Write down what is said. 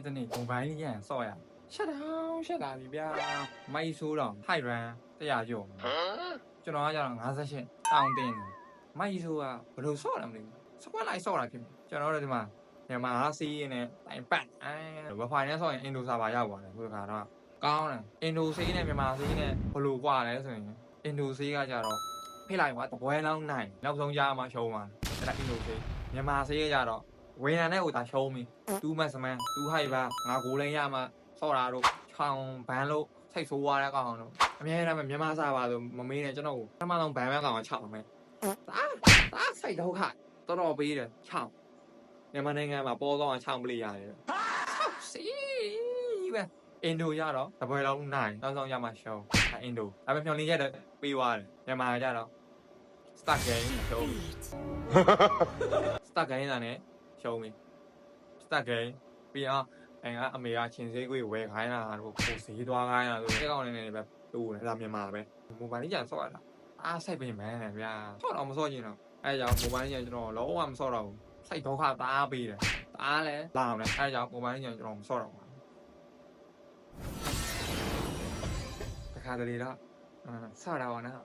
တနေ့မိုဘိုင်းလေးရန်ဆော့ရရှက်လာပြီဗျာမိုက်ဆိုးတော့ထိုက်ရန်100ကျော်ကျွန်တော်ကကျတော့58တောင်းတင်မိုက်ဆိုးကဘယ်လိုဆော့လဲမသိဘူးစကွက်လိုက်ဆော့တာဖြစ်ပြီကျွန်တော်တို့ဒီမှာမြန်မာစီးရင်နဲ့တိုင်ပတ်ဝက်ဖိုင်နဲ့ဆော့ရင်အင်ဒိုဆာဘာရောက်ပါတယ်ခုတခါတော့ကောင်းတယ်အင်ဒိုစီးနဲ့မြန်မာစီးနဲ့ဘယ်လိုကွာလဲဆိုရင်အင်ဒိုစီးကကျတော့ဖိလိုက်ကွာတပွဲလုံးနိုင်နောက်ဆုံးကြားမှာရှုံးသွားတယ်အဲ့ဒါအင်ဒိုစီးမြန်မာစီးကကျတော့ဝင်းရံနဲ့ဟိုတာရှုံးပြီ2မတ်စမန်2ဟိုက်ပါငါကိုလိန်ရမှာဆော့တာတို့ချောင်းဘန်းလို့စိတ်ဆိုးသွားတဲ့ကောင်တို့အများကြီးတော့မြန်မာစားပါဆိုမမေးနဲ့ကျွန်တော်ကိုပထမဆုံးဘန်းမဲ့ကောင်က6မယ်ဒါစိတ်ဒုက္ခတော်ပေးတယ်6မြန်မာနိုင်ငံမှာပေါ်ကောင်က6ပလေးရတယ်စီပဲအင်ဒိုရတော့တပွဲလုံးနိုင်နောက်ဆုံးရမှာရှုံးအင်ဒိုဒါပေမဲ့မျောလင်းရက်ပေးသွားတယ်မြန်မာကြတော့ start game ရှုံး start game တာနဲ့ရှုံးပြီ start game ပြီးအောင်အမေကချင်းစေးကိုဝယ်ခိုင်းတာတို့ကိုဈေးသွားခိုင်းတာဆိုတဲ့ကောင်လေးနဲ့ပဲတူတယ်ဒါမြန်မာပဲမိုဘိုင်းကြီးဆော့ရတာအားစိတ်ပင်မဲတယ်ဗျာဆော့တော့မဆော့ချင်တော့အဲကြောင့်မိုဘိုင်းကြီးကျွန်တော်လုံးဝမဆော့တော့ဘူးစိတ်ဒုက္ခတအားပေးတယ်တအားလဲလောင်တယ်အဲကြောင့်မိုဘိုင်းကြီးကျွန်တော်မဆော့တော့ဘူးတခါတလေတော့ဆော့တာပါနော်